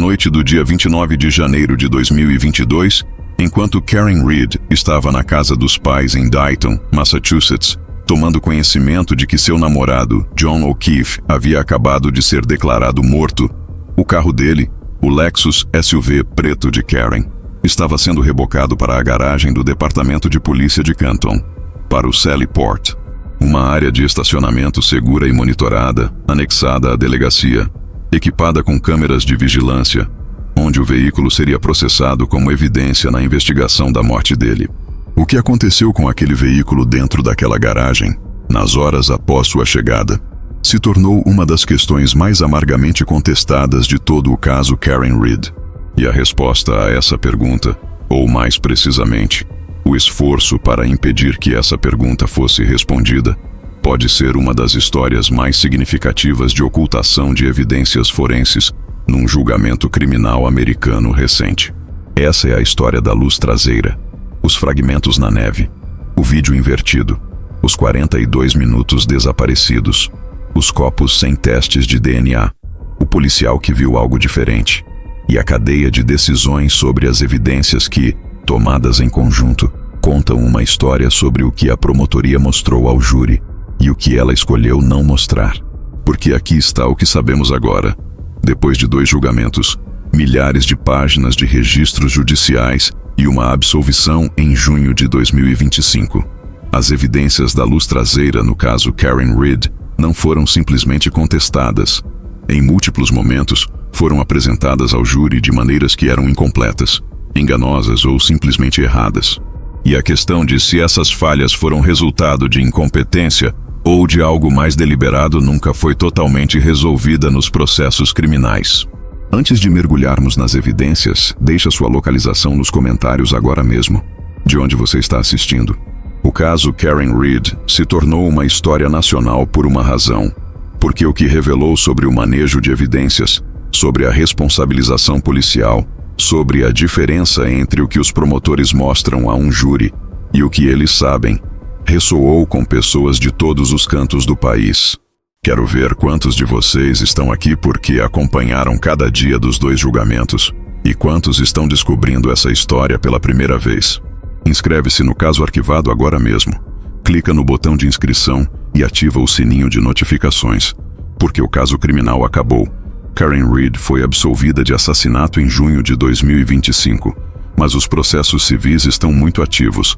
noite do dia 29 de janeiro de 2022, enquanto Karen Reed estava na casa dos pais em Dayton, Massachusetts, tomando conhecimento de que seu namorado, John O'Keefe, havia acabado de ser declarado morto, o carro dele, o Lexus SUV preto de Karen, estava sendo rebocado para a garagem do Departamento de Polícia de Canton, para o Sallyport, uma área de estacionamento segura e monitorada, anexada à delegacia, equipada com câmeras de vigilância, onde o veículo seria processado como evidência na investigação da morte dele. O que aconteceu com aquele veículo dentro daquela garagem, nas horas após sua chegada, se tornou uma das questões mais amargamente contestadas de todo o caso Karen Reed. E a resposta a essa pergunta, ou mais precisamente, o esforço para impedir que essa pergunta fosse respondida, pode ser uma das histórias mais significativas de ocultação de evidências forenses num julgamento criminal americano recente. Essa é a história da luz traseira, os fragmentos na neve, o vídeo invertido, os 42 minutos desaparecidos, os copos sem testes de DNA, o policial que viu algo diferente, e a cadeia de decisões sobre as evidências que, tomadas em conjunto, contam uma história sobre o que a promotoria mostrou ao júri e o que ela escolheu não mostrar. Porque aqui está o que sabemos agora. Depois de 2 julgamentos, milhares de páginas de registros judiciais e uma absolvição em junho de 2025. As evidências da luz traseira no caso Karen Reed não foram simplesmente contestadas. Em múltiplos momentos, foram apresentadas ao júri de maneiras que eram incompletas, enganosas ou simplesmente erradas. E a questão de se essas falhas foram resultado de incompetência ou de algo mais deliberado nunca foi totalmente resolvida nos processos criminais. Antes de mergulharmos nas evidências, deixe sua localização nos comentários agora mesmo, de onde você está assistindo. O caso Karen Reed se tornou uma história nacional por uma razão, porque o que revelou sobre o manejo de evidências, sobre a responsabilização policial, sobre a diferença entre o que os promotores mostram a um júri e o que eles sabem, ressoou com pessoas de todos os cantos do país. Quero ver quantos de vocês estão aqui porque acompanharam cada dia dos 2 julgamentos e quantos estão descobrindo essa história pela primeira vez. Inscreve-se no Caso Arquivado agora mesmo. Clica no botão de inscrição e ativa o sininho de notificações, porque o caso criminal acabou. Karen Reed foi absolvida de assassinato em junho de 2025, mas os processos civis estão muito ativos.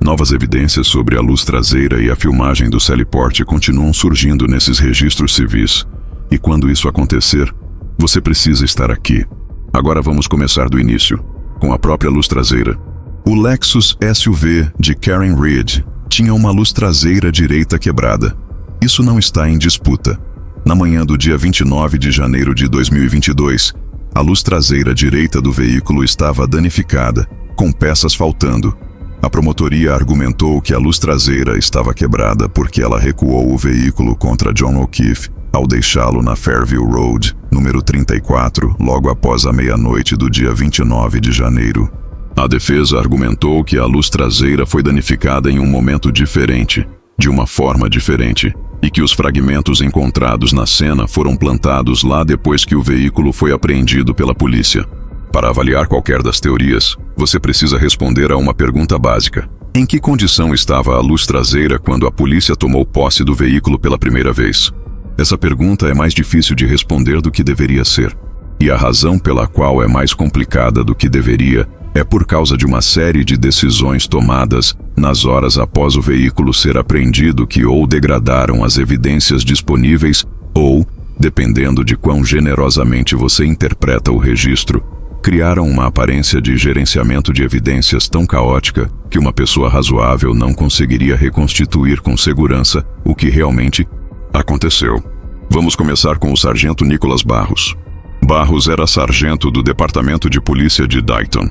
Novas evidências sobre a luz traseira e a filmagem do Sallyport continuam surgindo nesses registros civis. E quando isso acontecer, você precisa estar aqui. Agora vamos começar do início, com a própria luz traseira. O Lexus SUV de Karen Reed tinha uma luz traseira direita quebrada. Isso não está em disputa. Na manhã do dia 29 de janeiro de 2022, a luz traseira direita do veículo estava danificada, com peças faltando. A promotoria argumentou que a luz traseira estava quebrada porque ela recuou o veículo contra John O'Keefe ao deixá-lo na Fairview Road, número 34, logo após a meia-noite do dia 29 de janeiro. A defesa argumentou que a luz traseira foi danificada em um momento diferente, de uma forma diferente, e que os fragmentos encontrados na cena foram plantados lá depois que o veículo foi apreendido pela polícia. Para avaliar qualquer das teorias, você precisa responder a uma pergunta básica. Em que condição estava a luz traseira quando a polícia tomou posse do veículo pela primeira vez? Essa pergunta é mais difícil de responder do que deveria ser. E a razão pela qual é mais complicada do que deveria é por causa de uma série de decisões tomadas nas horas após o veículo ser apreendido que ou degradaram as evidências disponíveis ou, dependendo de quão generosamente você interpreta o registro, criaram uma aparência de gerenciamento de evidências tão caótica que uma pessoa razoável não conseguiria reconstituir com segurança o que realmente aconteceu. Vamos começar com o sargento Nicholas Barros. Barros era sargento do Departamento de Polícia de Dayton.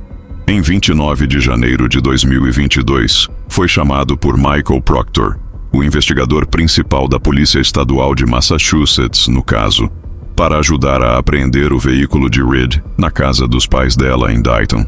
Em 29 de janeiro de 2022, foi chamado por Michael Proctor, o investigador principal da Polícia Estadual de Massachusetts, no caso, para ajudar a apreender o veículo de Reed na casa dos pais dela em Dayton.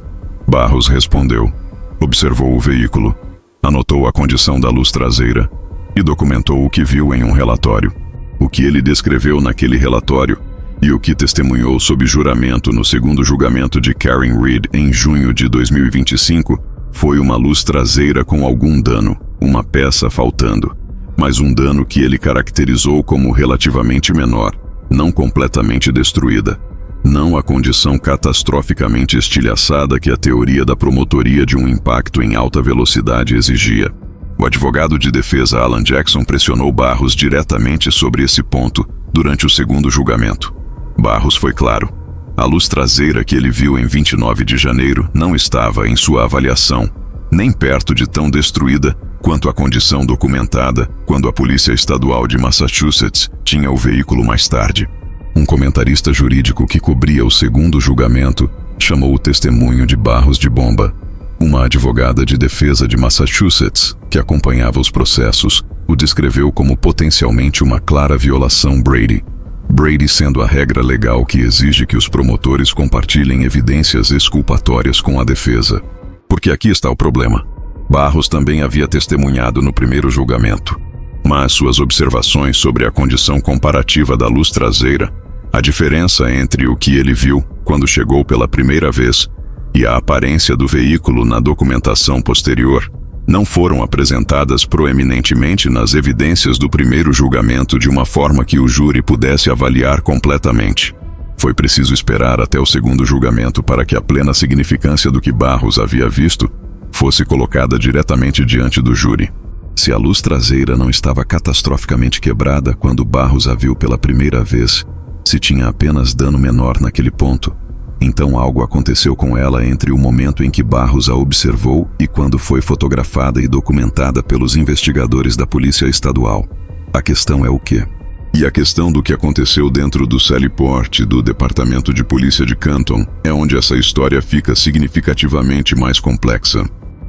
Barros respondeu, observou o veículo, anotou a condição da luz traseira e documentou o que viu em um relatório. O que ele descreveu naquele relatório e o que testemunhou sob juramento no segundo julgamento de Karen Read em junho de 2025 foi uma luz traseira com algum dano, uma peça faltando, mas um dano que ele caracterizou como relativamente menor, não completamente destruída, não a condição catastroficamente estilhaçada que a teoria da promotoria de um impacto em alta velocidade exigia. O advogado de defesa Alan Jackson pressionou Barros diretamente sobre esse ponto durante o segundo julgamento. Barros foi claro. A luz traseira que ele viu em 29 de janeiro não estava, em sua avaliação, nem perto de tão destruída quanto a condição documentada quando a Polícia Estadual de Massachusetts tinha o veículo mais tarde. Um comentarista jurídico que cobria o segundo julgamento chamou o testemunho de Barros de bomba. Uma advogada de defesa de Massachusetts, que acompanhava os processos, o descreveu como potencialmente uma clara violação Brady. Brady sendo a regra legal que exige que os promotores compartilhem evidências exculpatórias com a defesa. Porque aqui está o problema. Barros também havia testemunhado no primeiro julgamento, mas suas observações sobre a condição comparativa da luz traseira, a diferença entre o que ele viu quando chegou pela primeira vez e a aparência do veículo na documentação posterior, não foram apresentadas proeminentemente nas evidências do primeiro julgamento de uma forma que o júri pudesse avaliar completamente. Foi preciso esperar até o segundo julgamento para que a plena significância do que Barros havia visto fosse colocada diretamente diante do júri. Se a luz traseira não estava catastroficamente quebrada quando Barros a viu pela primeira vez, se tinha apenas dano menor naquele ponto, então algo aconteceu com ela entre o momento em que Barros a observou e quando foi fotografada e documentada pelos investigadores da Polícia Estadual. A questão é o quê? E a questão do que aconteceu dentro do Sallyport do Departamento de Polícia de Canton é onde essa história fica significativamente mais complexa.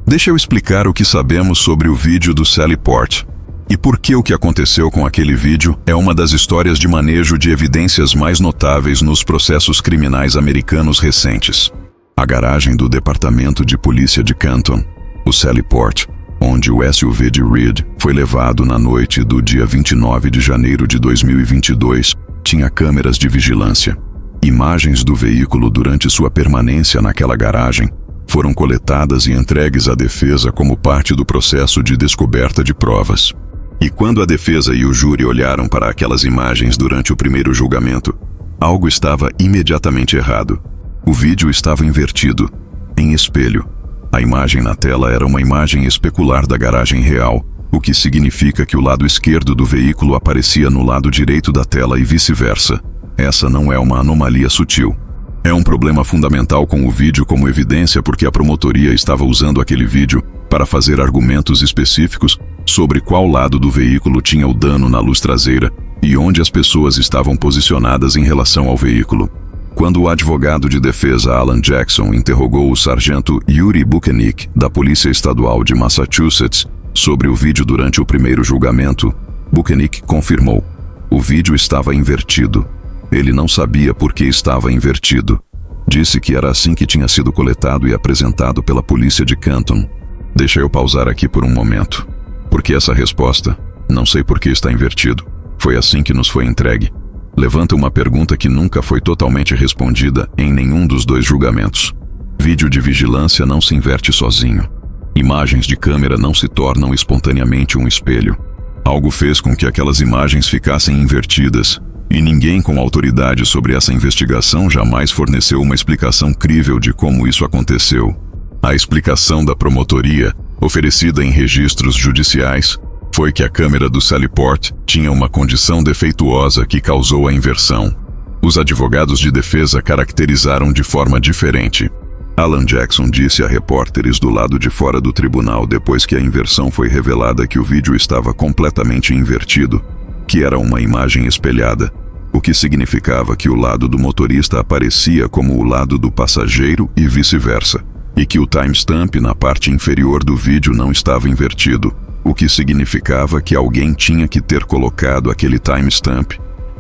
Deixa eu explicar o que sabemos sobre o vídeo do Sallyport. E por que o que aconteceu com aquele vídeo é uma das histórias de manejo de evidências mais notáveis nos processos criminais americanos recentes. A garagem do Departamento de Polícia de Canton, o Sallyport, onde o SUV de Read foi levado na noite do dia 29 de janeiro de 2022, tinha câmeras de vigilância. Imagens do veículo durante sua permanência naquela garagem foram coletadas e entregues à defesa como parte do processo de descoberta de provas. E quando a defesa e o júri olharam para aquelas imagens durante o primeiro julgamento, algo estava imediatamente errado. O vídeo estava invertido, em espelho. A imagem na tela era uma imagem especular da garagem real, o que significa que o lado esquerdo do veículo aparecia no lado direito da tela e vice-versa. Essa não é uma anomalia sutil. É um problema fundamental com o vídeo como evidência porque a promotoria estava usando aquele vídeo para fazer argumentos específicos sobre qual lado do veículo tinha o dano na luz traseira e onde as pessoas estavam posicionadas em relação ao veículo. Quando o advogado de defesa Alan Jackson interrogou o sargento Yuri Buchanek, da Polícia Estadual de Massachusetts, sobre o vídeo durante o primeiro julgamento, Buchanek confirmou: o vídeo estava invertido. Ele não sabia por que estava invertido. Disse que era assim que tinha sido coletado e apresentado pela polícia de Canton. Deixa eu pausar aqui por um momento. Porque essa resposta, não sei por que está invertido, foi assim que nos foi entregue, levanta uma pergunta que nunca foi totalmente respondida em nenhum dos dois julgamentos. Vídeo de vigilância não se inverte sozinho. Imagens de câmera não se tornam espontaneamente um espelho. Algo fez com que aquelas imagens ficassem invertidas, e ninguém com autoridade sobre essa investigação jamais forneceu uma explicação crível de como isso aconteceu. A explicação da promotoria, oferecida em registros judiciais, foi que a câmera do Sallyport tinha uma condição defeituosa que causou a inversão. Os advogados de defesa caracterizaram de forma diferente. Alan Jackson disse a repórteres do lado de fora do tribunal depois que a inversão foi revelada que o vídeo estava completamente invertido, que era uma imagem espelhada, o que significava que o lado do motorista aparecia como o lado do passageiro e vice-versa, e que o timestamp na parte inferior do vídeo não estava invertido, o que significava que alguém tinha que ter colocado aquele timestamp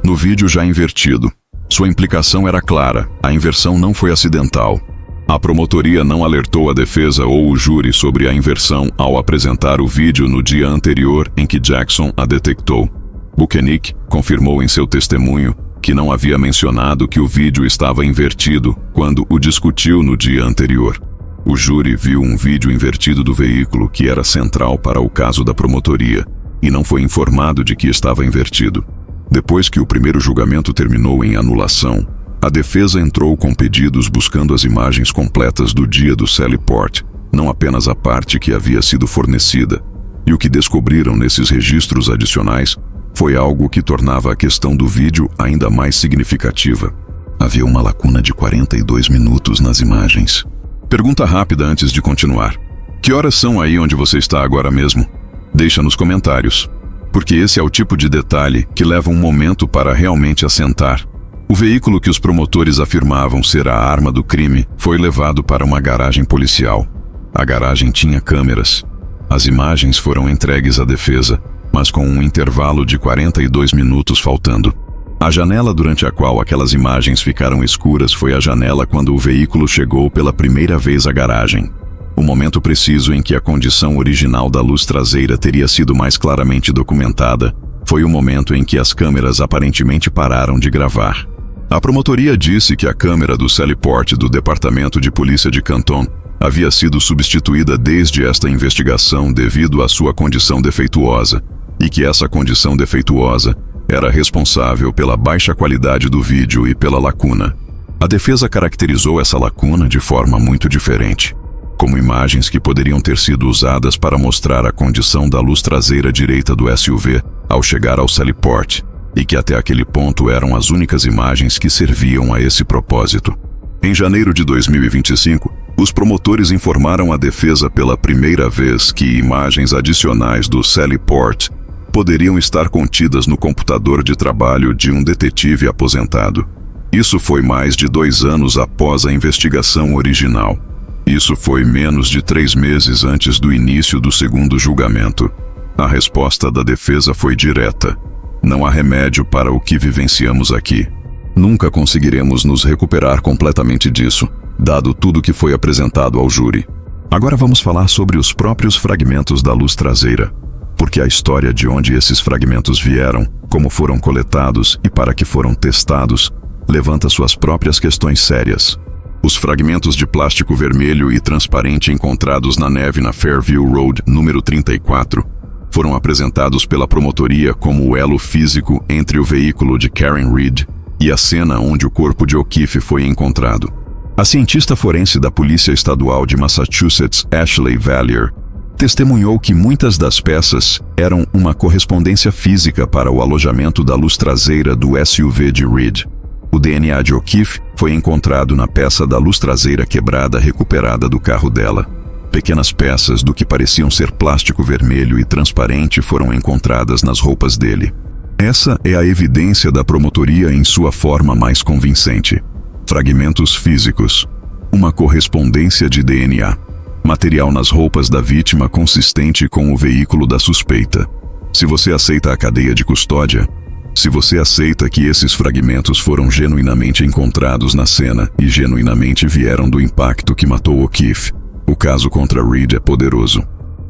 no vídeo já invertido. Sua implicação era clara: a inversão não foi acidental. A promotoria não alertou a defesa ou o júri sobre a inversão ao apresentar o vídeo no dia anterior em que Jackson a detectou. Buchanek confirmou em seu testemunho que não havia mencionado que o vídeo estava invertido quando o discutiu no dia anterior. O júri viu um vídeo invertido do veículo que era central para o caso da promotoria e não foi informado de que estava invertido. Depois que o primeiro julgamento terminou em anulação, a defesa entrou com pedidos buscando as imagens completas do dia do Sallyport, não apenas a parte que havia sido fornecida. E o que descobriram nesses registros adicionais foi algo que tornava a questão do vídeo ainda mais significativa. Havia uma lacuna de 42 minutos nas imagens. Pergunta rápida antes de continuar. Que horas são aí onde você está agora mesmo? Deixa nos comentários, porque esse é o tipo de detalhe que leva um momento para realmente assentar. O veículo que os promotores afirmavam ser a arma do crime foi levado para uma garagem policial. A garagem tinha câmeras. As imagens foram entregues à defesa, mas com um intervalo de 42 minutos faltando. A janela durante a qual aquelas imagens ficaram escuras foi a janela quando o veículo chegou pela primeira vez à garagem. O momento preciso em que a condição original da luz traseira teria sido mais claramente documentada foi o momento em que as câmeras aparentemente pararam de gravar. A promotoria disse que a câmera do Sallyport do Departamento de Polícia de Canton havia sido substituída desde esta investigação devido à sua condição defeituosa, e que essa condição defeituosa era responsável pela baixa qualidade do vídeo e pela lacuna. A defesa caracterizou essa lacuna de forma muito diferente, como imagens que poderiam ter sido usadas para mostrar a condição da luz traseira direita do SUV ao chegar ao Sallyport, e que até aquele ponto eram as únicas imagens que serviam a esse propósito. Em janeiro de 2025, os promotores informaram à defesa pela primeira vez que imagens adicionais do Sallyport poderiam estar contidas no computador de trabalho de um detetive aposentado. Isso foi mais de 2 anos após a investigação original. Isso foi menos de 3 meses antes do início do segundo julgamento. A resposta da defesa foi direta. Não há remédio para o que vivenciamos aqui. Nunca conseguiremos nos recuperar completamente disso, dado tudo que foi apresentado ao júri. Agora vamos falar sobre os próprios fragmentos da luz traseira, porque a história de onde esses fragmentos vieram, como foram coletados e para que foram testados, levanta suas próprias questões sérias. Os fragmentos de plástico vermelho e transparente encontrados na neve na Fairview Road, número 34, foram apresentados pela promotoria como o elo físico entre o veículo de Karen Reed e a cena onde o corpo de O'Keefe foi encontrado. A cientista forense da Polícia Estadual de Massachusetts, Ashley Valier, testemunhou que muitas das peças eram uma correspondência física para o alojamento da luz traseira do SUV de Reed. O DNA de O'Keefe foi encontrado na peça da luz traseira quebrada recuperada do carro dela. Pequenas peças do que pareciam ser plástico vermelho e transparente foram encontradas nas roupas dele. Essa é a evidência da promotoria em sua forma mais convincente. Fragmentos físicos. Uma correspondência de DNA. Material nas roupas da vítima consistente com o veículo da suspeita. Se você aceita a cadeia de custódia, se você aceita que esses fragmentos foram genuinamente encontrados na cena e genuinamente vieram do impacto que matou O'Keefe, o caso contra Reed é poderoso.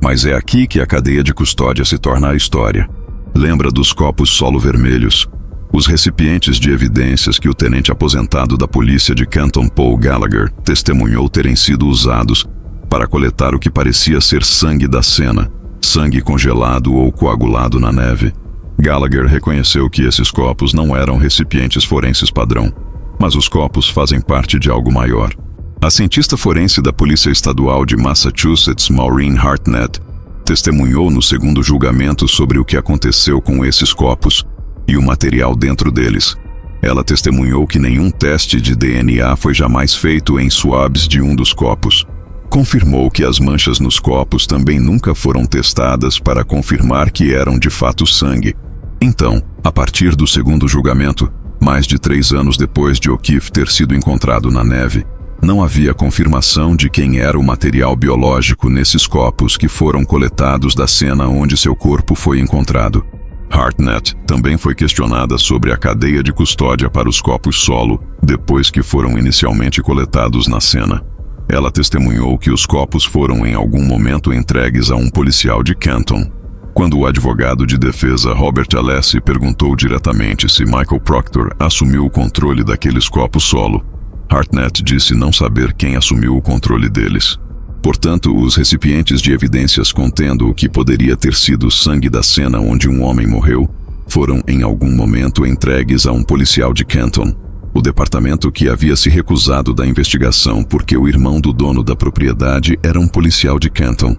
Mas é aqui que a cadeia de custódia se torna a história. Lembra dos copos solo vermelhos? Os recipientes de evidências que o tenente aposentado da polícia de Canton, Paul Gallagher, testemunhou terem sido usados para coletar o que parecia ser sangue da cena, sangue congelado ou coagulado na neve. Gallagher reconheceu que esses copos não eram recipientes forenses padrão, mas os copos fazem parte de algo maior. A cientista forense da Polícia Estadual de Massachusetts, Maureen Hartnett, testemunhou no segundo julgamento sobre o que aconteceu com esses copos e o material dentro deles. Ela testemunhou que nenhum teste de DNA foi jamais feito em swabs de um dos copos. Confirmou que as manchas nos copos também nunca foram testadas para confirmar que eram de fato sangue. Então, a partir do segundo julgamento, mais de 3 anos depois de O'Keefe ter sido encontrado na neve, não havia confirmação de quem era o material biológico nesses copos que foram coletados da cena onde seu corpo foi encontrado. Hartnett também foi questionada sobre a cadeia de custódia para os copos solo depois que foram inicialmente coletados na cena. Ela testemunhou que os copos foram em algum momento entregues a um policial de Canton. Quando o advogado de defesa Robert Alessi perguntou diretamente se Michael Proctor assumiu o controle daqueles copos solo, Hartnett disse não saber quem assumiu o controle deles. Portanto, os recipientes de evidências contendo o que poderia ter sido sangue da cena onde um homem morreu foram em algum momento entregues a um policial de Canton, o departamento que havia se recusado da investigação porque o irmão do dono da propriedade era um policial de Canton,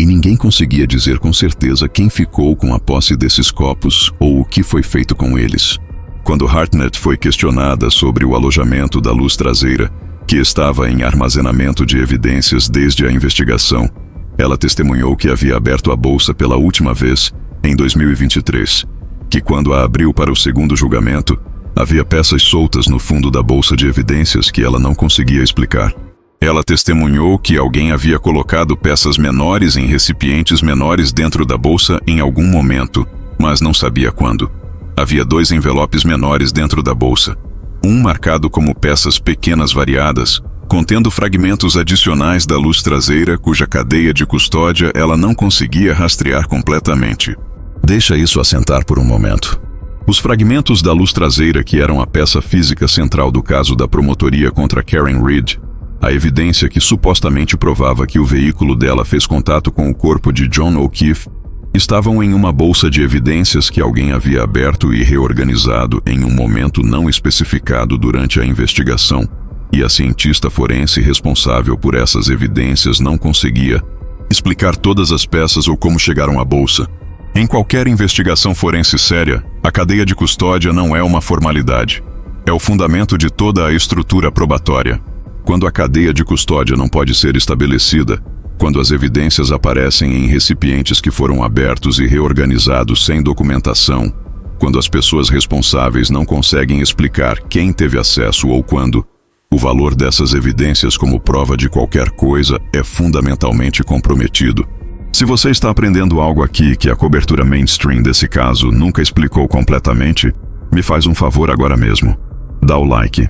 e ninguém conseguia dizer com certeza quem ficou com a posse desses copos ou o que foi feito com eles. Quando Hartnett foi questionada sobre o alojamento da luz traseira, que estava em armazenamento de evidências desde a investigação, ela testemunhou que havia aberto a bolsa pela última vez em 2023, que quando a abriu para o segundo julgamento, havia peças soltas no fundo da bolsa de evidências que ela não conseguia explicar. Ela testemunhou que alguém havia colocado peças menores em recipientes menores dentro da bolsa em algum momento, mas não sabia quando. Havia 2 envelopes menores dentro da bolsa, um marcado como peças pequenas variadas, contendo fragmentos adicionais da luz traseira cuja cadeia de custódia ela não conseguia rastrear completamente. Deixa isso assentar por um momento. Os fragmentos da luz traseira que eram a peça física central do caso da promotoria contra Karen Reed, a evidência que supostamente provava que o veículo dela fez contato com o corpo de John O'Keefe, estavam em uma bolsa de evidências que alguém havia aberto e reorganizado em um momento não especificado durante a investigação, e a cientista forense responsável por essas evidências não conseguia explicar todas as peças ou como chegaram à bolsa. Em qualquer investigação forense séria, a cadeia de custódia não é uma formalidade. É o fundamento de toda a estrutura probatória. Quando a cadeia de custódia não pode ser estabelecida, quando as evidências aparecem em recipientes que foram abertos e reorganizados sem documentação, quando as pessoas responsáveis não conseguem explicar quem teve acesso ou quando, o valor dessas evidências como prova de qualquer coisa é fundamentalmente comprometido. Se você está aprendendo algo aqui que a cobertura mainstream desse caso nunca explicou completamente, me faz um favor agora mesmo. Dá o like.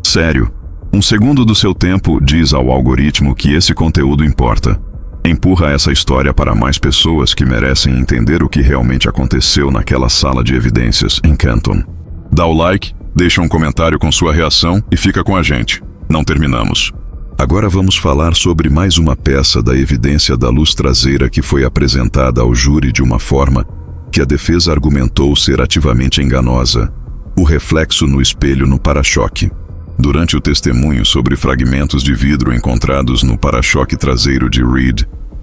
Sério. 1 segundo do seu tempo diz ao algoritmo que esse conteúdo importa. Empurra essa história para mais pessoas que merecem entender o que realmente aconteceu naquela sala de evidências em Canton. Dá o like, deixa um comentário com sua reação e fica com a gente. Não terminamos. Agora vamos falar sobre mais uma peça da evidência da luz traseira que foi apresentada ao júri de uma forma que a defesa argumentou ser ativamente enganosa: o reflexo no espelho no para-choque. Durante o testemunho sobre fragmentos de vidro encontrados no para-choque traseiro de Reed,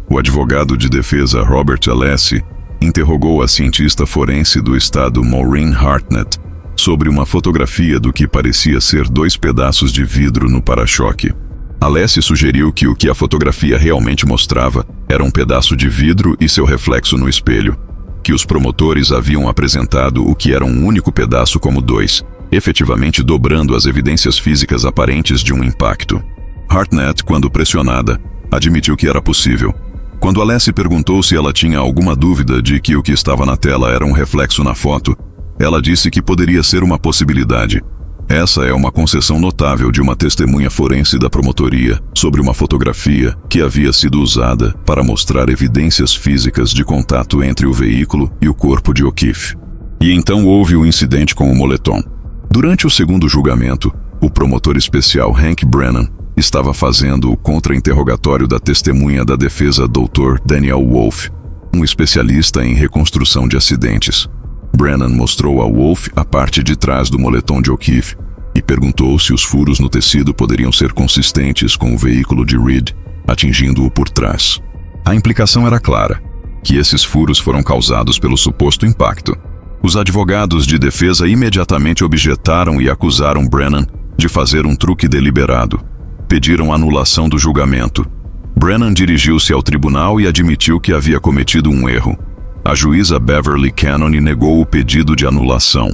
o advogado de defesa Robert Alessi interrogou a cientista forense do estado Maureen Hartnett sobre uma fotografia do que parecia ser 2 pedaços de vidro no para-choque. Alessi sugeriu que o que a fotografia realmente mostrava era um pedaço de vidro e seu reflexo no espelho, que os promotores haviam apresentado o que era um único pedaço como 2, efetivamente dobrando as evidências físicas aparentes de um impacto. Hartnett, quando pressionada, admitiu que era possível. Quando Alessi perguntou se ela tinha alguma dúvida de que o que estava na tela era um reflexo na foto, ela disse que poderia ser uma possibilidade. Essa é uma concessão notável de uma testemunha forense da promotoria sobre uma fotografia que havia sido usada para mostrar evidências físicas de contato entre o veículo e o corpo de O'Keefe. E então houve o incidente com o moletom. Durante o segundo julgamento, o promotor especial Hank Brennan estava fazendo o contra-interrogatório da testemunha da defesa Dr. Daniel Wolf, um especialista em reconstrução de acidentes. Brennan mostrou a Wolf a parte de trás do moletom de O'Keefe e perguntou se os furos no tecido poderiam ser consistentes com o veículo de Reed, atingindo-o por trás. A implicação era clara, que esses furos foram causados pelo suposto impacto. Os advogados de defesa imediatamente objetaram e acusaram Brennan de fazer um truque deliberado. Pediram anulação do julgamento. Brennan dirigiu-se ao tribunal e admitiu que havia cometido um erro. A juíza Beverly Cannon negou o pedido de anulação,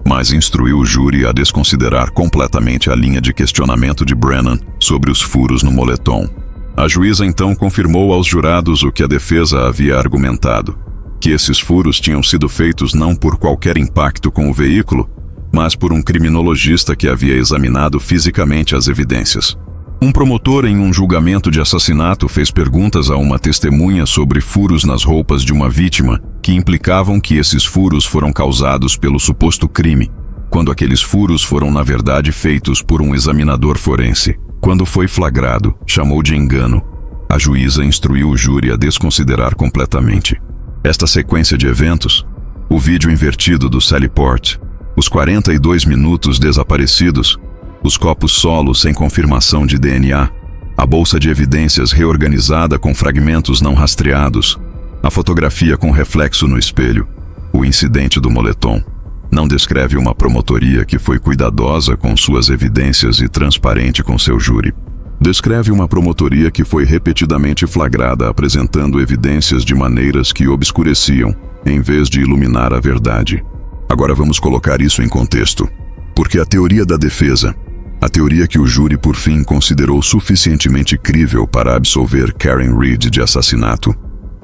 mas instruiu o júri a desconsiderar completamente a linha de questionamento de Brennan sobre os furos no moletom. A juíza então confirmou aos jurados o que a defesa havia argumentado, que esses furos tinham sido feitos não por qualquer impacto com o veículo, mas por um criminologista que havia examinado fisicamente as evidências. Um promotor em um julgamento de assassinato fez perguntas a uma testemunha sobre furos nas roupas de uma vítima que implicavam que esses furos foram causados pelo suposto crime, quando aqueles furos foram na verdade feitos por um examinador forense. Quando foi flagrado, chamou de engano. A juíza instruiu o júri a desconsiderar completamente esta sequência de eventos: o vídeo invertido do Sally Port, os 42 minutos desaparecidos, os copos solo sem confirmação de DNA, a bolsa de evidências reorganizada com fragmentos não rastreados, a fotografia com reflexo no espelho, o incidente do moletom. Não descreve uma promotoria que foi cuidadosa com suas evidências e transparente com seu júri. Descreve uma promotoria que foi repetidamente flagrada apresentando evidências de maneiras que obscureciam, em vez de iluminar a verdade. Agora vamos colocar isso em contexto. Porque a teoria da defesa, a teoria que o júri por fim considerou suficientemente crível para absolver Karen Read de assassinato,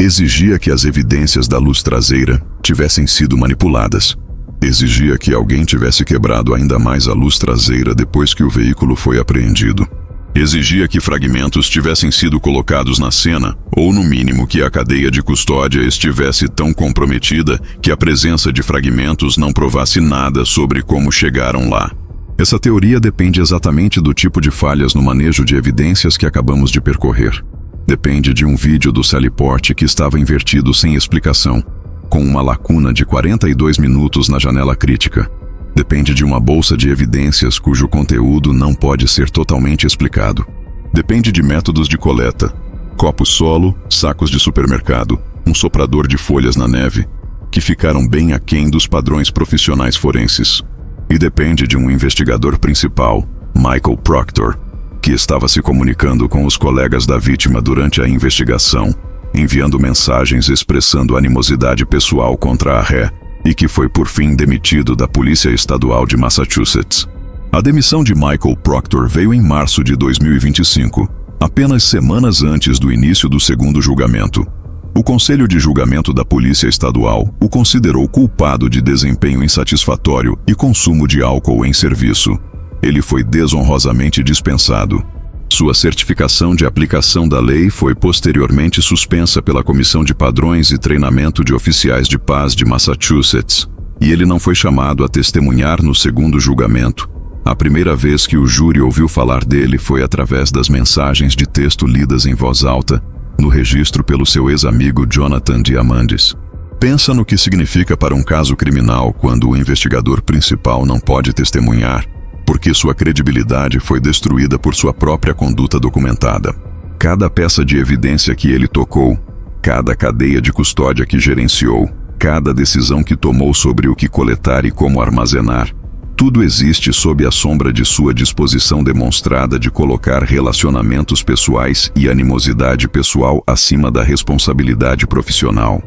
exigia que as evidências da luz traseira tivessem sido manipuladas. Exigia que alguém tivesse quebrado ainda mais a luz traseira depois que o veículo foi apreendido. Exigia que fragmentos tivessem sido colocados na cena, ou no mínimo que a cadeia de custódia estivesse tão comprometida que a presença de fragmentos não provasse nada sobre como chegaram lá. Essa teoria depende exatamente do tipo de falhas no manejo de evidências que acabamos de percorrer. Depende de um vídeo do Sally Port que estava invertido sem explicação, com uma lacuna de 42 minutos na janela crítica. Depende de uma bolsa de evidências cujo conteúdo não pode ser totalmente explicado. Depende de métodos de coleta, copos solo, sacos de supermercado, um soprador de folhas na neve, que ficaram bem aquém dos padrões profissionais forenses. E depende de um investigador principal, Michael Proctor, que estava se comunicando com os colegas da vítima durante a investigação, enviando mensagens expressando animosidade pessoal contra a ré, e que foi por fim demitido da Polícia Estadual de Massachusetts. A demissão de Michael Proctor veio em março de 2025, apenas semanas antes do início do segundo julgamento. O Conselho de Julgamento da Polícia Estadual o considerou culpado de desempenho insatisfatório e consumo de álcool em serviço. Ele foi desonrosamente dispensado. Sua certificação de aplicação da lei foi posteriormente suspensa pela Comissão de Padrões e Treinamento de Oficiais de Paz de Massachusetts, e ele não foi chamado a testemunhar no segundo julgamento. A primeira vez que o júri ouviu falar dele foi através das mensagens de texto lidas em voz alta, no registro pelo seu ex-amigo Jonathan Diamandis. Pensa no que significa para um caso criminal quando o investigador principal não pode testemunhar, porque sua credibilidade foi destruída por sua própria conduta documentada. Cada peça de evidência que ele tocou, cada cadeia de custódia que gerenciou, cada decisão que tomou sobre o que coletar e como armazenar, tudo existe sob a sombra de sua disposição demonstrada de colocar relacionamentos pessoais e animosidade pessoal acima da responsabilidade profissional.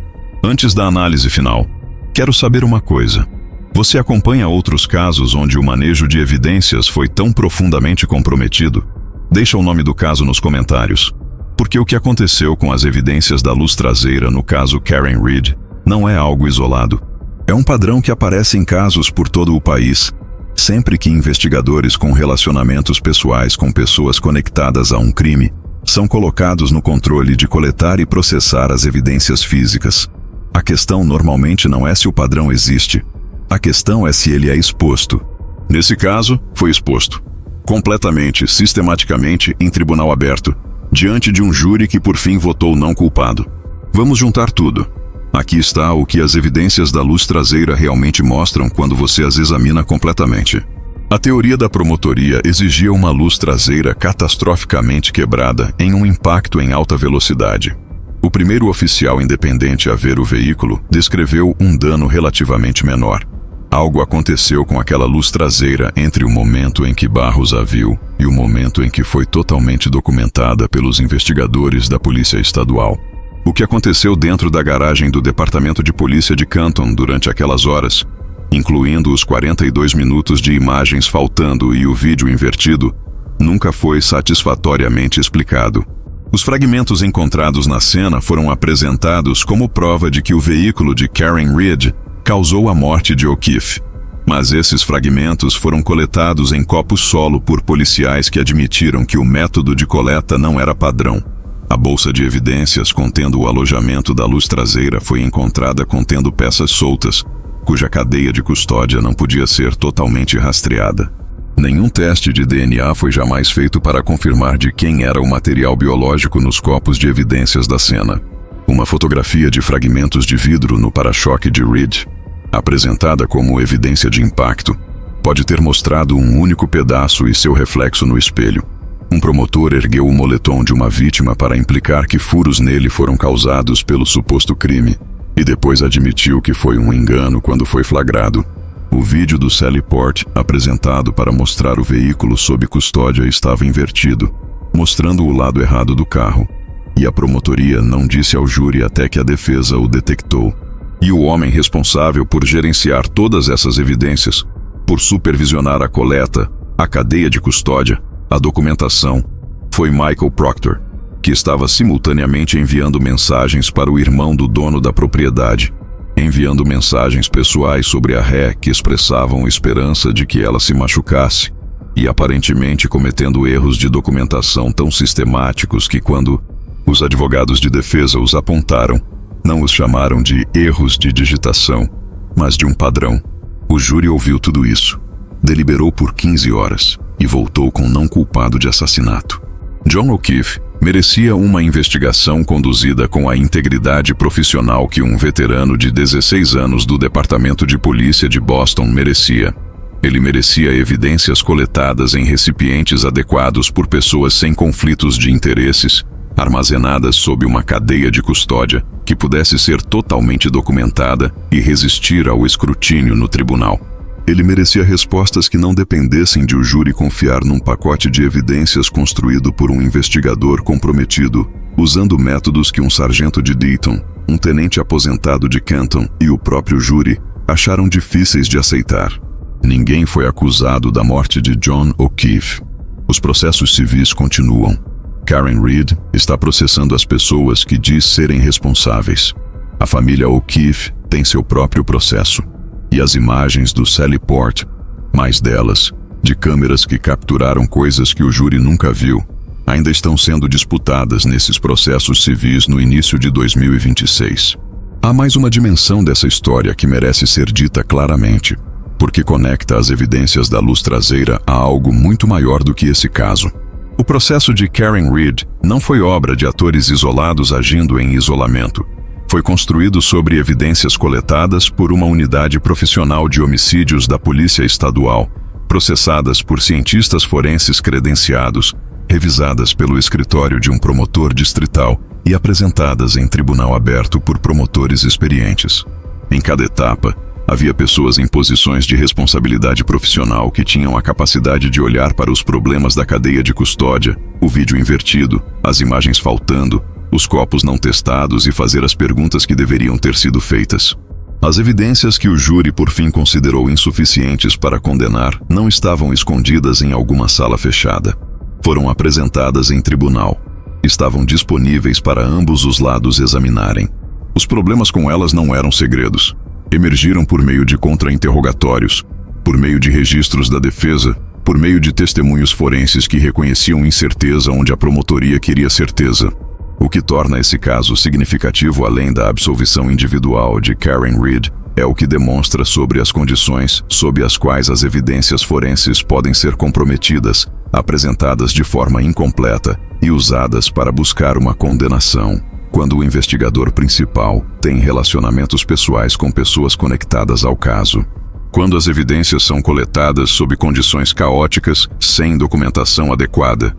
Antes da análise final, quero saber uma coisa. Você acompanha outros casos onde o manejo de evidências foi tão profundamente comprometido? Deixa o nome do caso nos comentários. Porque o que aconteceu com as evidências da luz traseira no caso Karen Read não é algo isolado. É um padrão que aparece em casos por todo o país, sempre que investigadores com relacionamentos pessoais com pessoas conectadas a um crime são colocados no controle de coletar e processar as evidências físicas. A questão normalmente não é se o padrão existe. A questão é se ele é exposto. Nesse caso, foi exposto. Completamente, sistematicamente, em tribunal aberto, diante de um júri que por fim votou não culpado. Vamos juntar tudo. Aqui está o que as evidências da luz traseira realmente mostram quando você as examina completamente. A teoria da promotoria exigia uma luz traseira catastroficamente quebrada em um impacto em alta velocidade. O primeiro oficial independente a ver o veículo descreveu um dano relativamente menor. Algo aconteceu com aquela luz traseira entre o momento em que Barros a viu e o momento em que foi totalmente documentada pelos investigadores da Polícia Estadual. O que aconteceu dentro da garagem do Departamento de Polícia de Canton durante aquelas horas, incluindo os 42 minutos de imagens faltando e o vídeo invertido, nunca foi satisfatoriamente explicado. Os fragmentos encontrados na cena foram apresentados como prova de que o veículo de Karen Read causou a morte de O'Keefe. Mas esses fragmentos foram coletados em copos solo por policiais que admitiram que o método de coleta não era padrão. A bolsa de evidências contendo o alojamento da luz traseira foi encontrada contendo peças soltas, cuja cadeia de custódia não podia ser totalmente rastreada. Nenhum teste de DNA foi jamais feito para confirmar de quem era o material biológico nos copos de evidências da cena. Uma fotografia de fragmentos de vidro no para-choque de Reed, apresentada como evidência de impacto, pode ter mostrado um único pedaço e seu reflexo no espelho. Um promotor ergueu o moletom de uma vítima para implicar que furos nele foram causados pelo suposto crime, e depois admitiu que foi um engano quando foi flagrado. O vídeo do Sally Port, apresentado para mostrar o veículo sob custódia, estava invertido, mostrando o lado errado do carro, e a promotoria não disse ao júri até que a defesa o detectou. E o homem responsável por gerenciar todas essas evidências, por supervisionar a coleta, a cadeia de custódia, a documentação, foi Michael Proctor, que estava simultaneamente enviando mensagens para o irmão do dono da propriedade, enviando mensagens pessoais sobre a ré que expressavam esperança de que ela se machucasse, e aparentemente cometendo erros de documentação tão sistemáticos que, quando os advogados de defesa os apontaram, não os chamaram de erros de digitação, mas de um padrão. O júri ouviu tudo isso, deliberou por 15 horas e voltou com não culpado de assassinato. John O'Keefe merecia uma investigação conduzida com a integridade profissional que um veterano de 16 anos do Departamento de Polícia de Boston merecia. Ele merecia evidências coletadas em recipientes adequados por pessoas sem conflitos de interesses, armazenadas sob uma cadeia de custódia que pudesse ser totalmente documentada e resistir ao escrutínio no tribunal. Ele merecia respostas que não dependessem de o júri confiar num pacote de evidências construído por um investigador comprometido, usando métodos que um sargento de Dayton, um tenente aposentado de Canton e o próprio júri acharam difíceis de aceitar. Ninguém foi acusado da morte de John O'Keefe. Os processos civis continuam. Karen Reed está processando as pessoas que diz serem responsáveis. A família O'Keefe tem seu próprio processo. E as imagens do Sally Port, mais delas, de câmeras que capturaram coisas que o júri nunca viu, ainda estão sendo disputadas nesses processos civis no início de 2026. Há mais uma dimensão dessa história que merece ser dita claramente, porque conecta as evidências da luz traseira a algo muito maior do que esse caso. O processo de Karen Reed não foi obra de atores isolados agindo em isolamento. Foi construído sobre evidências coletadas por uma unidade profissional de homicídios da Polícia Estadual, processadas por cientistas forenses credenciados, revisadas pelo escritório de um promotor distrital e apresentadas em tribunal aberto por promotores experientes. Em cada etapa, havia pessoas em posições de responsabilidade profissional que tinham a capacidade de olhar para os problemas da cadeia de custódia, o vídeo invertido, as imagens faltando, os copos não testados e fazer as perguntas que deveriam ter sido feitas. As evidências que o júri por fim considerou insuficientes para condenar não estavam escondidas em alguma sala fechada. Foram apresentadas em tribunal. Estavam disponíveis para ambos os lados examinarem. Os problemas com elas não eram segredos. Emergiram por meio de contra-interrogatórios, por meio de registros da defesa, por meio de testemunhos forenses que reconheciam incerteza onde a promotoria queria certeza. O que torna esse caso significativo além da absolvição individual de Karen Reed é o que demonstra sobre as condições sob as quais as evidências forenses podem ser comprometidas, apresentadas de forma incompleta e usadas para buscar uma condenação. Quando o investigador principal tem relacionamentos pessoais com pessoas conectadas ao caso. Quando as evidências são coletadas sob condições caóticas, sem documentação adequada.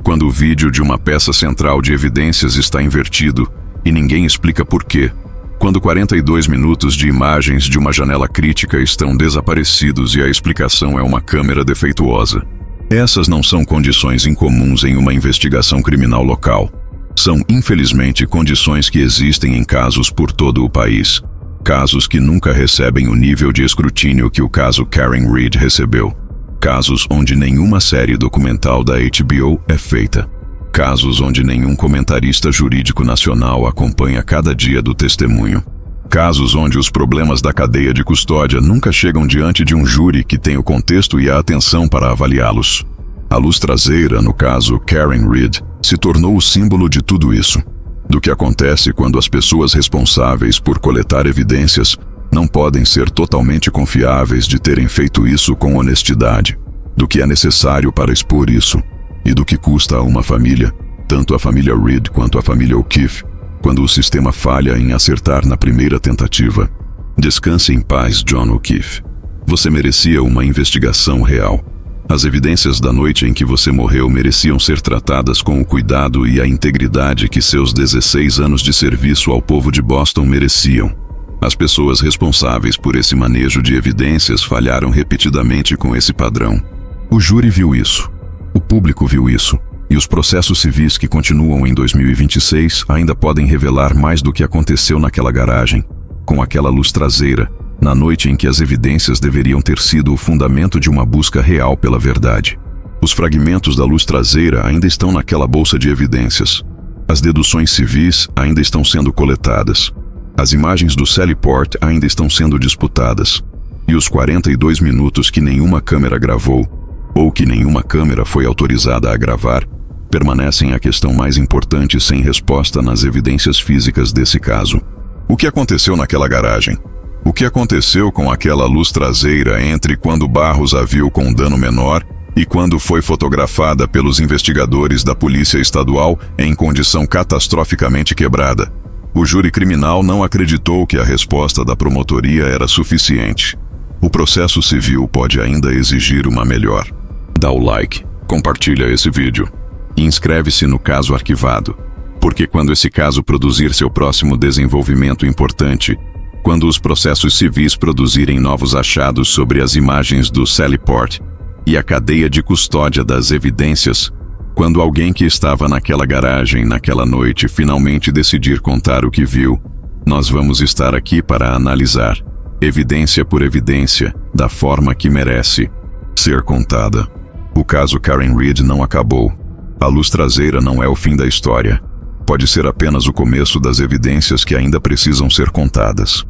Quando o vídeo de uma peça central de evidências está invertido e ninguém explica por quê. Quando 42 minutos de imagens de uma janela crítica estão desaparecidos e a explicação é uma câmera defeituosa. Essas não são condições incomuns em uma investigação criminal local. São, infelizmente, condições que existem em casos por todo o país. Casos que nunca recebem o nível de escrutínio que o caso Karen Reed recebeu. Casos onde nenhuma série documental da HBO é feita. Casos onde nenhum comentarista jurídico nacional acompanha cada dia do testemunho. Casos onde os problemas da cadeia de custódia nunca chegam diante de um júri que tem o contexto e a atenção para avaliá-los. A luz traseira, no caso Karen Reed, se tornou o símbolo de tudo isso. Do que acontece quando as pessoas responsáveis por coletar evidências não podem ser totalmente confiáveis de terem feito isso com honestidade. Do que é necessário para expor isso. E do que custa a uma família, tanto a família Reed quanto a família O'Keefe, quando o sistema falha em acertar na primeira tentativa. Descanse em paz, John O'Keefe. Você merecia uma investigação real. As evidências da noite em que você morreu mereciam ser tratadas com o cuidado e a integridade que seus 16 anos de serviço ao povo de Boston mereciam. As pessoas responsáveis por esse manejo de evidências falharam repetidamente com esse padrão. O júri viu isso. O público viu isso. E os processos civis que continuam em 2026 ainda podem revelar mais do que aconteceu naquela garagem, com aquela luz traseira, na noite em que as evidências deveriam ter sido o fundamento de uma busca real pela verdade. Os fragmentos da luz traseira ainda estão naquela bolsa de evidências. As deduções civis ainda estão sendo coletadas. As imagens do Sallyport ainda estão sendo disputadas. E os 42 minutos que nenhuma câmera gravou, ou que nenhuma câmera foi autorizada a gravar, permanecem a questão mais importante sem resposta nas evidências físicas desse caso. O que aconteceu naquela garagem? O que aconteceu com aquela luz traseira entre quando Barros a viu com dano menor e quando foi fotografada pelos investigadores da Polícia Estadual em condição catastroficamente quebrada? O júri criminal não acreditou que a resposta da promotoria era suficiente. O processo civil pode ainda exigir uma melhor. Dá o like, compartilha esse vídeo e inscreve-se no Caso Arquivado, porque quando esse caso produzir seu próximo desenvolvimento importante, quando os processos civis produzirem novos achados sobre as imagens do Sallyport e a cadeia de custódia das evidências, quando alguém que estava naquela garagem naquela noite finalmente decidir contar o que viu, nós vamos estar aqui para analisar, evidência por evidência, da forma que merece ser contada. O caso Karen Reed não acabou. A luz traseira não é o fim da história. Pode ser apenas o começo das evidências que ainda precisam ser contadas.